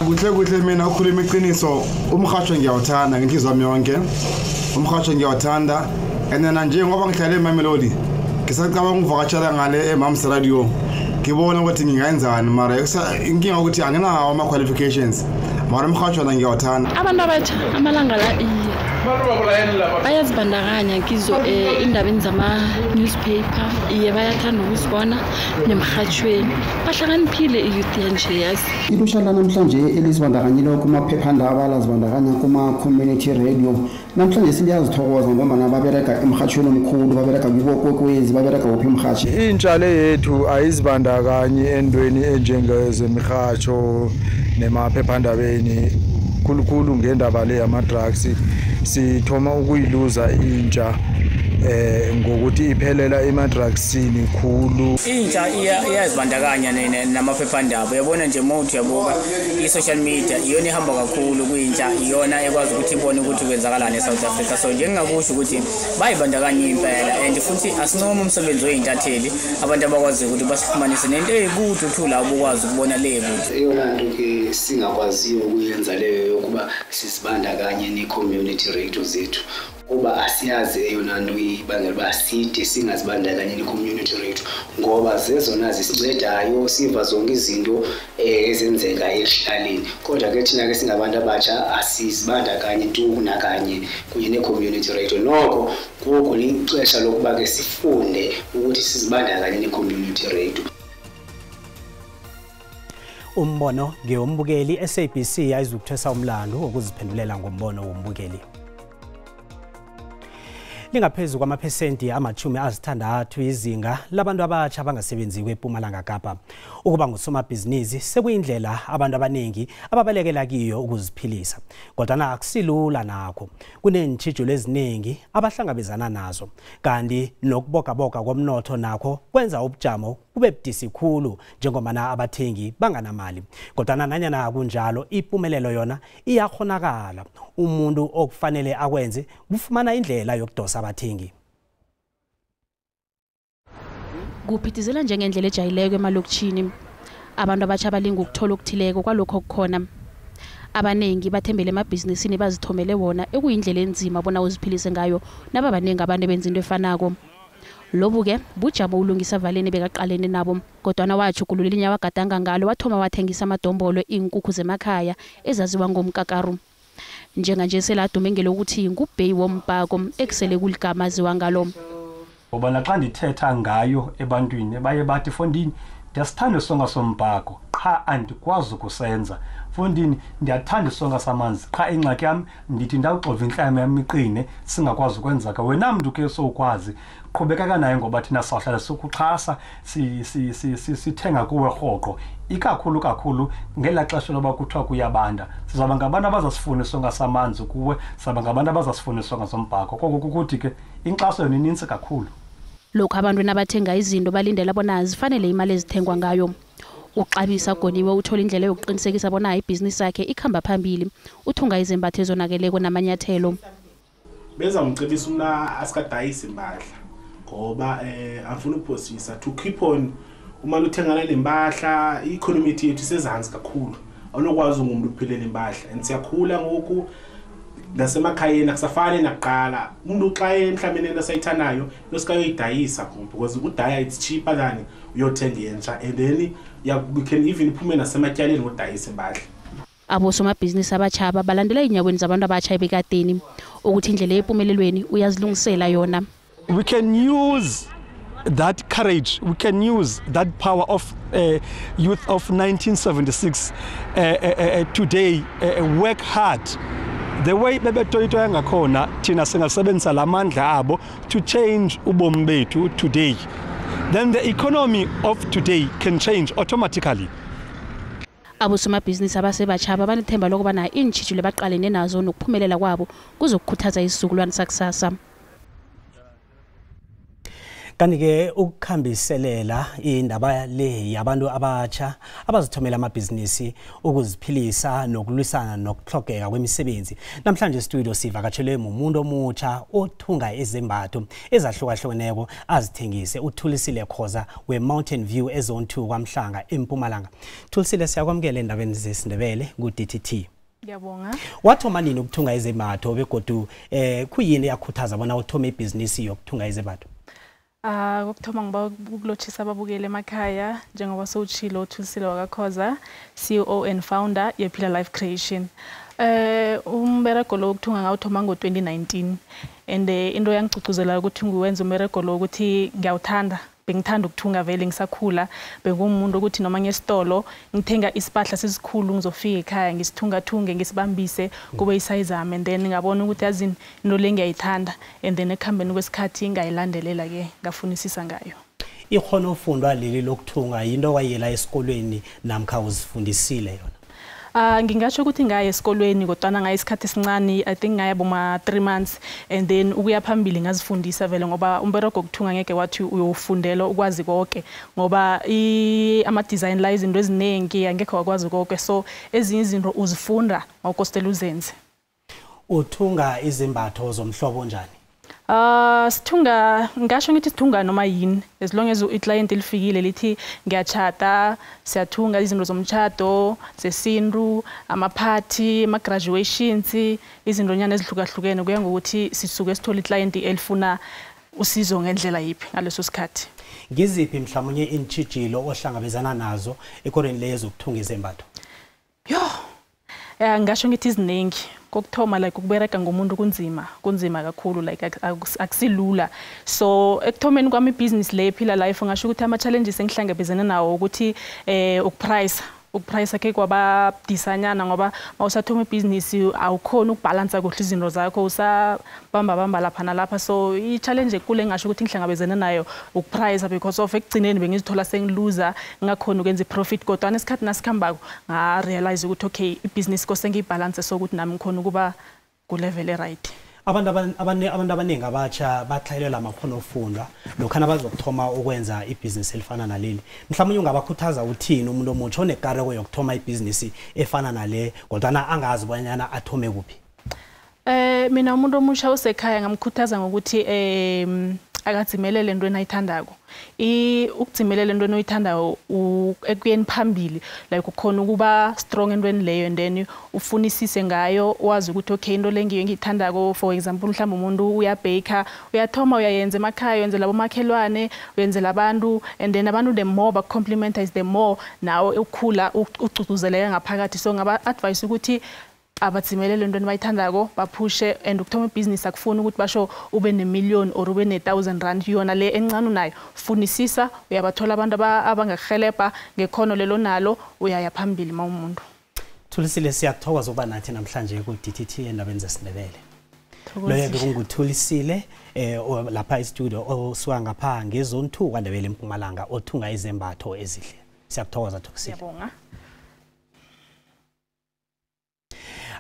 Kuhle mina ukhuluma iqiniso umkhatsho ngiyawuthanda ngenhliziyo yami yonke. Umkhatsho ngiyawuthanda and nje ngoba ngihlale eMamelodi ngisacabanga ukuvakashela ngale eMams Radio. Ngibona ukuthi ngingayenzani mara inkinga ukuthi anginawo ama qualifications. Mara umkhatsho ngiyawuthanda.
Abantu abatsha amalanga la bayazibandakanya kizo indabeni zama-newspaper iye bayathanda ukuzibona nemrhatshweni bahlakaniphile iyouth yanje yazi.
Ilusha lanamhlanje elizibandakanyile kumaphephandaba lazibandakanya kuma-community radio namhlanje siliyazithokoza ngoba babereka emrhatshweni omkhulu babereka kwibokokwezi babereka wophi emrhatshi.
Intsha le yethu ayizibandakanyi endweni enjengezemirhatsho nemaphephandabeni khulukhulu ngendaba le yama-drugs sithoma ukuyiluza intsha ngokuthi iphelela ema-drugsini khulu.
Intsha iyazibandakanya namaphephandaba uyabona nje mawuthi uyabuka i-social media iyona ihamba kakhulu kwintsha iyona ekwazi ukuthi ibone ukuthi kwenzakalani eSouth Africa so njengakusho ukuthi bayibandakanye impela and futhi asinoma umsebenzi wey'ntatheli abantu abakwazi ukuthi basifumanise nento eyikude uthula abukwazi ukubona le kude.
Eyona nto ke singakwaziyo ukuyenza leyo yokuba sisibandakanye ne-community radio zethu kuba asiyazi eyona nto ibangela uba side singazibandakanye ne-community radio ngoba zezona zisincedayo siva zonke izinto ezenzeka ekuhlaleni kodwa ke thina ke singabantu abatsha asizibandakanye tu nakanye kunye ne-community radio noko ngoku lixesha lokuba ke sifunde ukuthi sizibandakanye ne-community radio.
Umbono ngeyombukeli SABC ayizukuthesa umlando ukuziphendulela ngombono wombukeli. Lingaphezulu kwamaphesenti ama-60 izinga labantu abatsha abangasebenzi kweMpumalanga Kapa. Ukuba ngusomabhizinisi sekuyindlela abantu abaningi ababalekela kiyo ukuziphilisa. Kodwa akusilula nakho. Kunentshijilo eziningi abahlangabezana nazo. Kanti nokubogaboga komnotho nakho kwenza ubujamo kube budisi khulu njengomana abathengi banganamali. Kodwa nanyana kunjalo impumelelo yona iyakhonakala. Umuntu okufanele akwenze kufumana indlela yokudosa abathengi.
Kuphithizela njengendlela ejayileke emalokishini. Abantu abatsha balinga ukuthola okuthileko kwalokho okukhona. Abanengi bathembele emabhizinisini bazithomele wona ekuyindlela enzima bona uziphilise ngayo nababanengi abantu benza into efanako. Lobu ke bujamo ulungisa valeni bekaqalene nabo kodwa wajukulula inyawo agadanga ngalo wathoma wathengisa amadombolo inkukhu zemakhaya ezaziwa ngomkakaru. Njenganje seladume ngelokuthi ngubheyi wombhako ekusele kuligama aziwa ngalo.
Ngoba naxa ndithetha ngayo ebantwini baye bathi Fondini ndiyasithanda isonka sombhako qha andikwazi ukusenza. Fondini ndiyathanda isonka samanzi qha ingxaki yami ndithi ndawuxova intlama yami iqine singakwazi ukwenza ka wena mntu ke sokwazi qhubekeka naye ngoba thina sahlala sokuxhasa sithenga kuwe rhoqo ikakhulu ngela xesha loba kuthiwa kuyabanda sizaba ngabantu abazasifuna isonka samanzi kuwe sizaba ngabantu abazasifuna isonka sombhako koko kukuthi ke inkxaso yona ininzi kakhulu.
Lokho abantu nabathenga izinto balindela bona zifanele imali ezithengwa ngayo. Uxabisa Goniwe uthola indlela yokuqinisekisa bona ibhizinisi yakhe ikhamba phambili uthunga izembatho ezonakeleko namanyathelo.
Benza umcebisa umna asikadayisi impahla ngoba afuna ukuphosisa to keep on uma uthengana lempahla i-economy yethu isezansi kakhulu awunokwazi umuntu uphelele impahla and siyakhula ngoku nasemakhayeni akusafani nakuqala umuntu xa emhlabeni into sayithanayo nosikayoyidayisa because udaya it's cheaper than uyothenga entsha and then you can even iphume nasematyaleni ngodayisa impahla.
Abosomabhizinisi abatsha balandela inyaweni zabantu abatsha ebekadeni ukuthi indlela yempumelelweni uyazilungisela yona.
We can use that courage, we can use that power of youth of 1976 today, work hard. The way bebetoyitoya ngakhona thina singasebenzisa lamandla abo to change ubomi bethu today. Then the economy of today can change automatically.
Abosomabhizinisi abasebatsha banethemba lokubana intshijilo baqalene nazo nokuphumelela kwabo kuzokukhuthaza isizukulwane sakusasa.
Kanti-ke ukukhambiselela indaba le yabantu abatsha abazithomela amabhizinisi ukuziphilisa nokulwisana nokuhlogeka kwemisebenzi. Namhlanje studio sivakatshelwe umuntu omutsha othunga izembatho ezahlukahlukeneko azithengise uThulisile Khoza we-Mountain View eZone 2 kwaMhlanga eMpumalanga. Thulisile, siyakwamukela endabeni zesiNdebele ku-DTT.
Ngiyabonga.
Wathoma nini ukuthunga izembatho begodu kuyini yakhuthaza bona uthome ibhizinisi yokuthunga izembatho?
Ukuthoma ngiba ukulochisa ababukeli emakhaya njengoba sowutshilo uThulisile wakakhoza, CEO and founder yePhila Life Creation. Umberego lo ukuthunga ngawuthoma ngo-2019 and into yangicugcuzela ukuthi ngiwenze umberego lo ukuthi ngiyawuthanda. Bengithanda ukuthunga vele ngisakhula, bengumuntu ukuthi noma ngesitolo ngithenga isipahla sesikhulu ngizofika ekhaya ngisithungathunge ngisibambise kube isize yami, and then ngabona ukuthi yazini into le ngiyayithanda, and then ekuhambeni kwesikhathi ngayilandelela ke ngafunisisa ngayo.
Ikhono ufundwa leli lokuthunga into wayela esikolweni namkha uzifundisile yona?
Ngingasho ukuthi ngaye esikolweni kodwa ngaye isikhathi esincane, I think ngaye boma 3 months, and then ukuya phambili ngazifundisa vele ngoba umberego okuthunga ngeke wathi uyofundela ukwazi konke ngoba ama design la izinto eziningi angeke wakwazi konke, so ezinye izinto uzifunda ngokostela uzenze.
Uthunga izimbatho zomhlobo njani?
Sithunga, ngasho ngithi sithunga noma yini, as long as iclient lifikile lithi ngiyachata, siyathunga izinto zomchado, zesintu, ama-party, ama-graduations, izinto nyana ezihlukahlukene kuya ngokuthi sisuke sithola iclient elifuna usizo ngendlela yipi ngaleso sikhathi.
Ngiziphi mhlawumnye intshijilo ohlangabezana nazo ekoreni lezo ukuthunga izembatho?
Ngasho ngithi iziningi. Kokuthoma like ukubereka ngomuntu kunzima kakhulu, like akusilula. So ekuthomeni kwami ibusiness le Phila Life ngasho ukuthi ama challenges engihlangabezana nawo ukuthi ukuprice ke kwaba disanyana ngoba mawusathoma ibusiness awukhona ukubalansa kuhle izinto zakho, usabamba lapha nalapha. So I challenge kule ngasho ukuthi ngihlangabezana nayo ukuprice because of ekugcineni bengizithola sengiluza ngakhona ukwenza iprofit, kodwa nesikhathi nasikhambako nga realize ukuthi okay ibusiness kose ngibalance so ukuthi nami ngikhona ukuba ku level right.
Abantu abaningi abatsha bathayela amakhono ofundwa lokhana bazokuthoma ukwenza ibusiness elifana naleli. Mhlawumnye ungabakhuthaza uthini umuntu omutsha onekareko yokuthoma ibusiness efana nale kodwa angazi bonyana athome kuphi?
Mina umuntu omusha osekhaya ngamkhuthaza ngokuthi akadzimelele into enayithandako. Ukudzimelela into oyithandayo ekuyeni phambili, like ukhona ukuba strong entweni leyo, and then ufunisise ngayo, wazi ukuthi okay into le ngiyithandako. For example mhlawumbe umuntu uyabake, uyathoma uyayenza emakhaya, uyenzela abomakhelwane, uyenzela abantu, and then abantu the more ba complimentize the more nawe ukhula ucucuzeleka ngaphakathi. So ngaba advice ukuthi abadzimelele into bayithandako baphushe, and ukuthoma ibusiness akufuna ukuthi basho ube ne-1,000,000 or ube ne-1,000 yona le encane unayo. Funisisa, uyabathola abantu abangakuhelebha ngekhono lelo nalo, uyaya phambili mawumuntu.
Thulisile, siyakuthokoza ukuba nathi namhlanje ku-DTT endabeni zesiNdebele. Loyo kunguThulisile lapha e-studio osuka ngapha ngeZone 2 kwaNdebele eMpumalanga othunga izembatho ezihle. Siyakuthokoza Thulisile.
Siyabonga.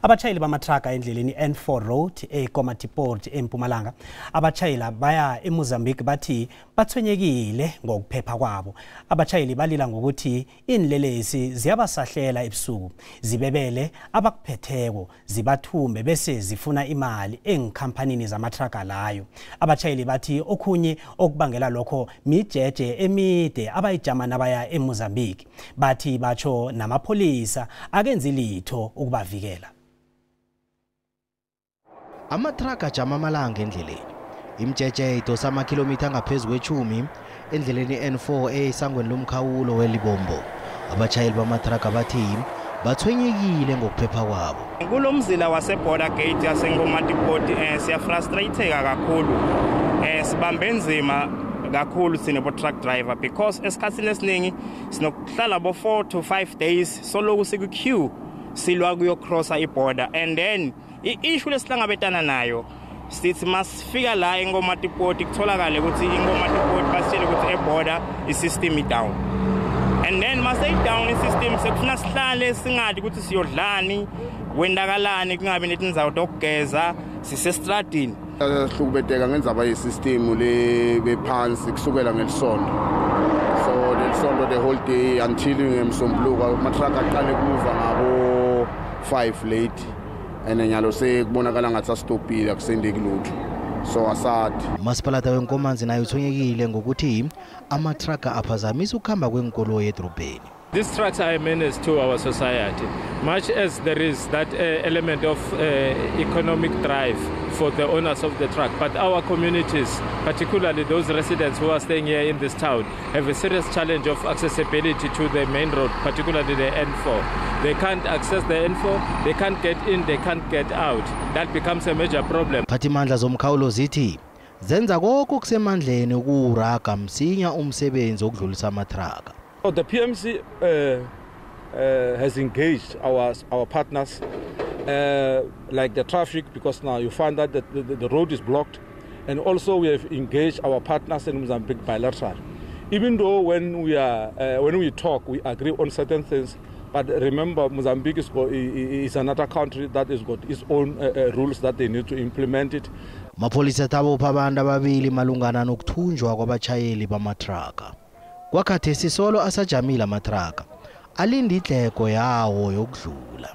Abatshayeli bamatraka endleleni N4 Road eKomatiport eMpumalanga, abatshayeli baya eMozambique bathi bathwenyekile ngokuphepha kwabo. Abatshayeli balila ngokuthi inlelesi ziyabasahlela ebusuku, zibebele abakuphetheko, zibathumbe bese zifuna imali engikhampanini zamatraka layo. Abatshayeli bathi okhunye okubangela lokho mijeje emide abayijama nabaya eMozambique. Bathi batsho namapolisa akenzi litho ukubavikela.
Amatraka ajama amalanga endleleni. Imjeje idosa amakhilomitha angaphezu kwe-10 endleleni N4 esangweni lomkhawulo weLibombo. Abatshayeli bamatraka bathi bathwenyekile ngokuphepha kwabo.
Kulomzila waseborder gate yaseNkomatiport siyafrustratheka kakhulu. Sibambe nzima kakhulu sinebo truck driver because esikhathini esiningi sinokuhlala bo 4 to 5 days soloku siku queue silwa kuyocrossa iborder, and then i-issue lesihlangabetana nayo sithi masifika la eNkomatiport kutholakale ukuthi iNkomatiport basitshele ukuthi eborder isystem i-down, and then mase i-down isystem sekufuna sihlale singathi ukuthi siyodlani kwendakalani kungabi netindzawo tokugeza sisestradini.
Sihlukubeteka ngendzaba yesystem lebephansi kusukela ngelisonto. So lelisonto the whole day until ngemsombuluko amatraka aqale kuva ngabo 5 late and nyalo sekubonakala ngathi asitopile akusendeki lutho. So asadi
umasipalata wenkomanzi naye uthonyekile ngokuthi amatraka aphazamisa ukuhamba kwenkolo edrobheni.
These trucks are a menace to our society, much as there is that element of economic drive for the owners of the truck. But our communities, particularly those residents who are staying here in this town, have a serious challenge of accessibility to the main road, particularly the N4. They can't access the N4, they can't get in, they can't get out. That becomes a major problem.
Phathimandla zomkhawulo zithi zenza konke okusemandleni ukuraga msinya umsebenzi okudlulisa amatraka.
The PMC has engaged our partners like the traffic, because now you find that the road is blocked, and also we have engaged our partners in Mozambique bilateral. Even though when we talk, we agree on certain things, but remember Mozambique is another country that has got its own rules that they need to implement it.
Mapolisa tabopha abantu ababili malungana nokuthunjwa kwabachayeli bamatraka. Kwakhathesi solo asajamile amatraka alindi idleko yawo yokudlula.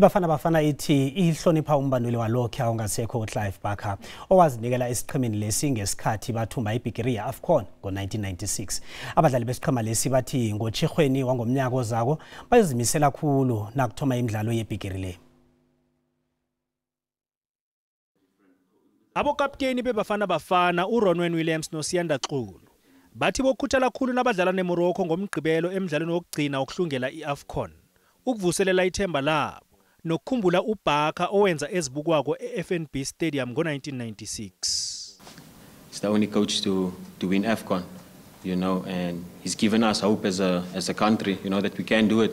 Bafana ithi ihlonipha umbanduli walokho ongasekho uClive Barker owazinikela isiqhemeni lesi ngesikhathi bathumba ibhigiri ye-AFCON ngo-1996. Abadlali besiqhema lesi bathi ngoTshirhweni wangomnyaka ozako bayozimisela kakhulu nakuthoma imidlalo yebhigiri le.
Abokapteni bebafana uRonwen Williams noSiyanda Xulu bathi bokhuthala kakhulu nabadlala neMorocco ngomgqibelo emidlalweni wokugcina okuhlungela iAFCON ukuvuselela ithemba labo nokukhumbula uBarker owenza ezibukwako eFNB Stadium ngo-1996.
He's the only coach to win AFCON, you know, and he's given us hope as a country, you know, that we can do it.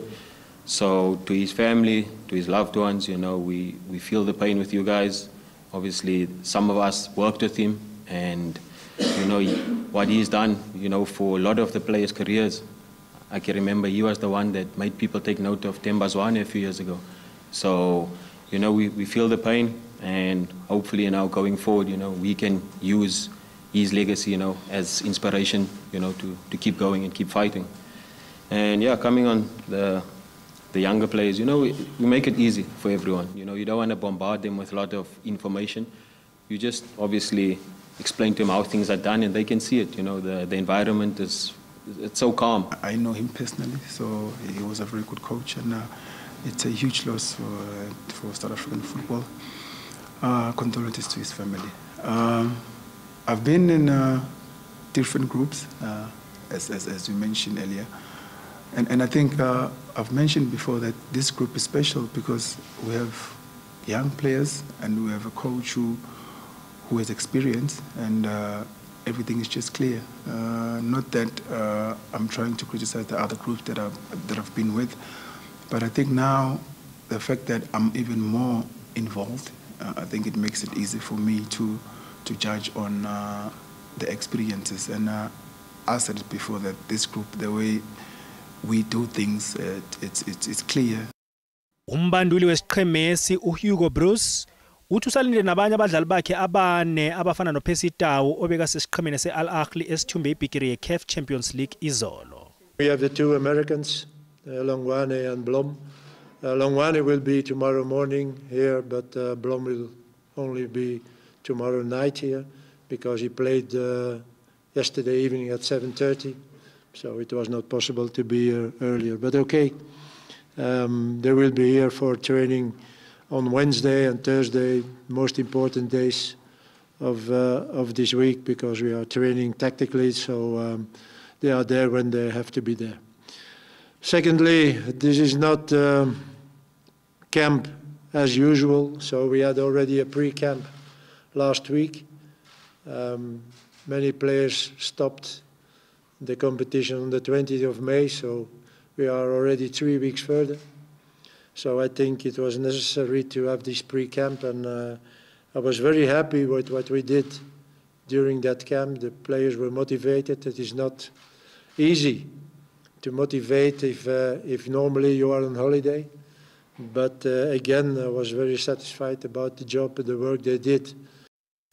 So to his family, to his loved ones, you know, we feel the pain with you guys. Obviously, some of us worked with him, and you know what he's done, you know, for a lot of the players' careers. I can remember he was the one that made people take note of Themba Zwane a few years ago. So, you know, we feel the pain, and hopefully, you know, going forward, you know, we can use his legacy, you know, as inspiration, you know, to keep going and keep fighting. And yeah, coming on the younger players, you know, we make it easy for everyone. You know, you don't want to bombard them with a lot of information. You just obviously explain to them how things are done, and they can see it. You know, the environment it's so calm.
I know him personally, so he was a very good coach, and it's a huge loss for South African football. Condolences to his family. I've been in different groups, as you mentioned earlier. And I think I've mentioned before that this group is special because we have young players and we have a coach who has experience, and everything is just clear. Not that I'm trying to criticize the other groups that I've been with, but I think now the fact that I'm even more involved, I think it makes it easy for me to judge on the experiences. And I said it before that this group, the way we do things, it's clear.
Umbanduli wesiqhemesi uHugo Bruce uthi usalinde nabanye abadlali bakhe abane abafana noPercy Tau obeka sesiqhemeni seAl Ahly esithumbe ibhigiri yeCAF Champions League izolo.
We have the two Americans, Longwane and Blom. Longwane will be tomorrow morning here, but Blom will only be tomorrow night here because he played yesterday evening at 7:30. So it was not possible to be here earlier, but okay. They will be here for training on Wednesday and Thursday, most important days of this week because we are training tactically, so they are there when they have to be there. Secondly, this is not camp as usual, so we had already a pre-camp last week. Many players stopped the competition on the 20th of May, so we are already 3 weeks further. So I think it was necessary to have this pre-camp, and I was very happy with what we did during that camp. The players were motivated. It is not easy to motivate if normally you are on holiday. But again, I was very satisfied about the job and the work they did.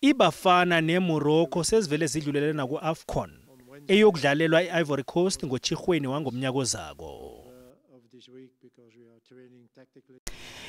Ibafana neMorocco sezivele zidlulele na ku-AFCON eyokudlalelwa e-Ivory Coast ngoChirhweni wangomnyaka ozako.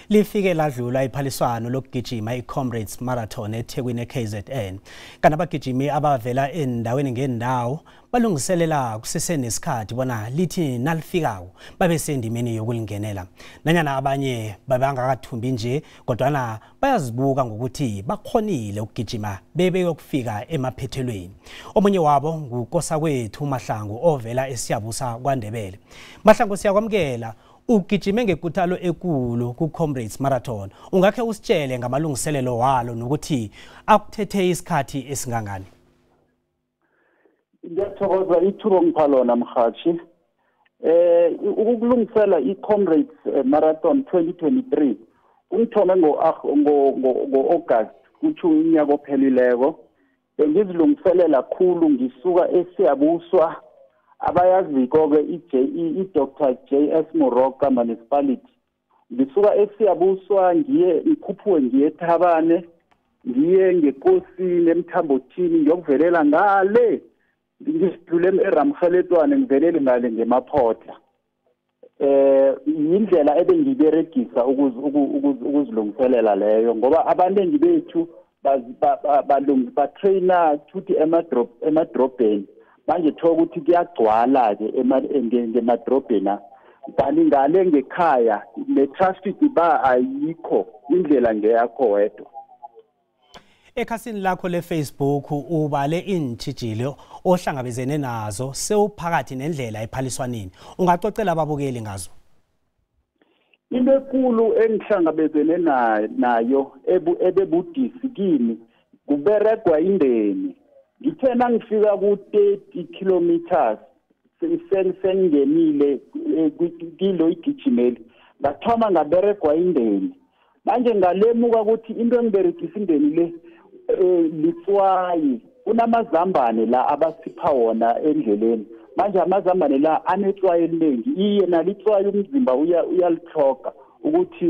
Lifike ladlula iphaliswano lokugijima i-Comrades Marathon eThekwini eKZN. Kanti abagijimi abavela endaweni ngendawo balungiselela kusesenesikhathi bona lithi nalifikako babe sendimeni yokulingenela. Nanyana abanye babangakathumbi nje kodwana bayazibuka ngokuthi bakhonile ukugijima bebe yokufika emaphethelweni. Omunye wabo nguNkosakwethu Mahlangu ovela eSiyabusa kwaNdebele. Mahlangu siyakwamkela. Ugijime ngekuthalo ekulu ku-Comrades Marathon. Ungakhe usitshele ngamalungiselelo walo nokuthi akuthethe isikhathi esingangani?
Ngiyathokoza ithuba ngiphalona mhathi. Ukulungisela i-Comrades Marathon 2023 ungithome ngo-August kuthi unyaka ophelileko. Bengizilungiselela kakhulu ngisuka eSiyabuswa abayaziko-ke i-Dr. J.S. Moroka Municipality. Ngisuka eSiyabuswa ngikhuphuke ngiye eThabane, ngiye ngeKosini eMthambothini ngiyokuvelela ngale. Ngisidlule eRamkheletwane ngivelele ngale ngemaphotla. Indlela ebengiberegisa ukuzilungiselela leyo ngoba abaningi bethu batraina futhi emadrobheni. Manje thoka ukuthi kuyagcwala ke emadrobheni kanti ngale ngekhaya ne-traffic ayikho, indlela ngeyakho wedwa.
Ekhasini lakho le-Facebook ubale intshijilo ohlangabezene nazo sewuphakathi nendlela ephaliswaneni. Ungacocela ababukeli ngazo?
Into enkulu engihlangabezene nayo ebebudisi kimi kuberegwa indeni. Ngithe nangifika ku-30 kilometers sengingenile kilo igijimeli ngathoma ngaberegwa indeni. Manje ngalemuka ukuthi into engiberegisa indeni le litswayi. Kunamazambane la abasipha wona endleleni. Manje amazambane la anetswayi eliningi. Iye nalitswayi umzimba uyalithoka ukuthi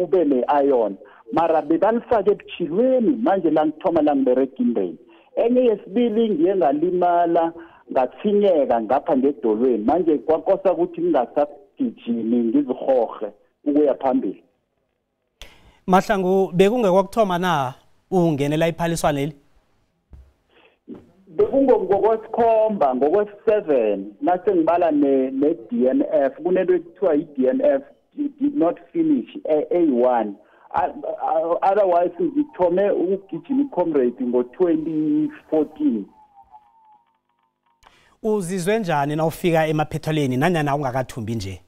ube ne-iron. Mara bebalifake ebuchilweni manje la ngithoma la ngiberega indeni. Enye yesibili ngiye ngalimala ngathinyeka ngapha ngedolweni. Manje kwakosa ukuthi ngingasagijimi ngizihohe ukuya phambili.
Mahlangu bekungekwakuthoma na ungenela iphaliswano leli?
Bekungokwesikhombha ngokwesi-7 nase ngibala ne-DNF kunento ekuthiwa i-DNF did not finish A1. Otherwise ngithome ukugijima i-Comrades ngo-2014.
Uzizwe njani na ufika emaphethelweni nanyana ungakathumbi nje?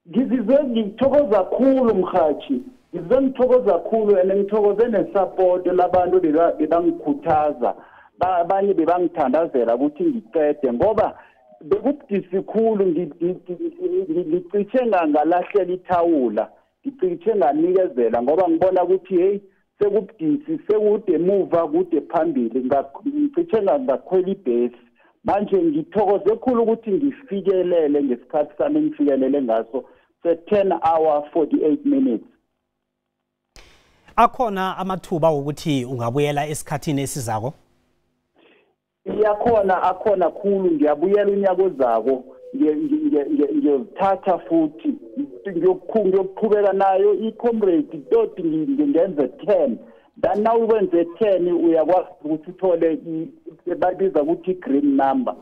Ngizizwe ngithokoza kakhulu mhathi. Ngizizwe ngithokoza kakhulu and ngithokoze ne-support labantu bebangikhuthaza. Abanye bebangithandazela ukuthi ngiqede ngoba bekubudisi khulu ngicishe ngalahlela ithawula. Ngicishe nganikezela ngoba ngibona ukuthi hey sekubudisi sekude emuva kude phambili ngicishe ngakhwela ibhesi. Manje ngithokoze kakhulu ukuthi ngifikelele ngesikhathi sami engifikelele ngaso se-10 hour 48 minutes.
Akhona amathuba ukuthi ungabuyela esikhathini esizako?
Akhona khulu ngiyabuyela unyaka ozako ngiyozithatha futhi ngiyoqhubeka nayo i-Comrades toti ngenze 10. Then now wenze 10 uyakwazi ukuthi uthole babiza ukuthi green number,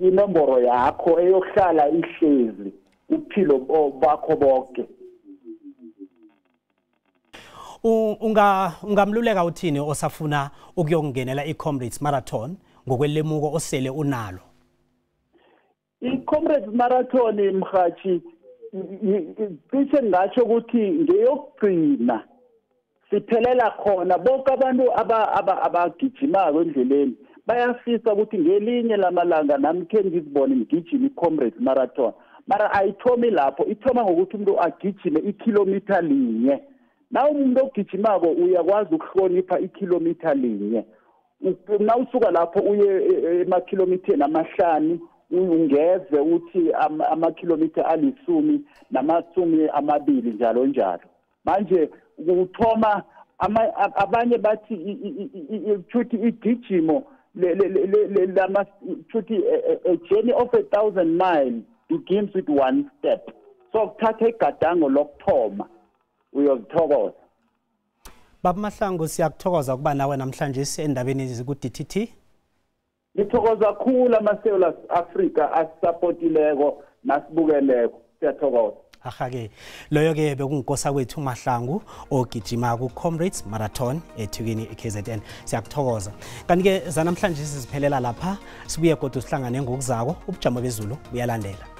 inomboro yakho eyohlala ihlezi uphilo bakho bonke.
Ungamluleka uthini osafuna ukuyokungenela i-Comrades Marathon ngokwelemuko osele unalo?
I-Comrades Marathon mhathi cishe ngatsho ukuthi ngeyokugcina siphelela khona bonke abantu abagijimako endleleni bayafisa ukuthi ngelinye lamalanga nami khe ngizibone ngigijima i-Comrades Marathon. Mara ayithomi lapho, ithoma ngokuthi umuntu agijime ikilometer linye. Na umuntu ogijimako uyakwazi ukuhlonipha ikilometer linye. nawusuka lapho uye emakhilomiteni amahlanu ungeze uthi amakhilomitha ali10 namasumi amabili njalo njalo. Manje ukuthoma abanye bathi futhi igijimo futhi a journey of 1,000 miles begins with one step. So kuthatha igadango lokuthoma uyozithokoza.
Baba Mahlangu siyakuthokoza kuba nawe namhlanje endabeni ku DTT.
Ngithokoza kakhulu amaSouth Africa asupportileko nasibukeleko. Siyathokoza.
Ahake loyo ke bekunkosa kwethu Mahlangu ogijima ku Comrades Marathon eThukeni eKZN. Siyakuthokoza. Kanti ke zanamhlanje siziphelela lapha sibuye kodwa sihlangane ngokuzako ubujamo bezulu buyalandela.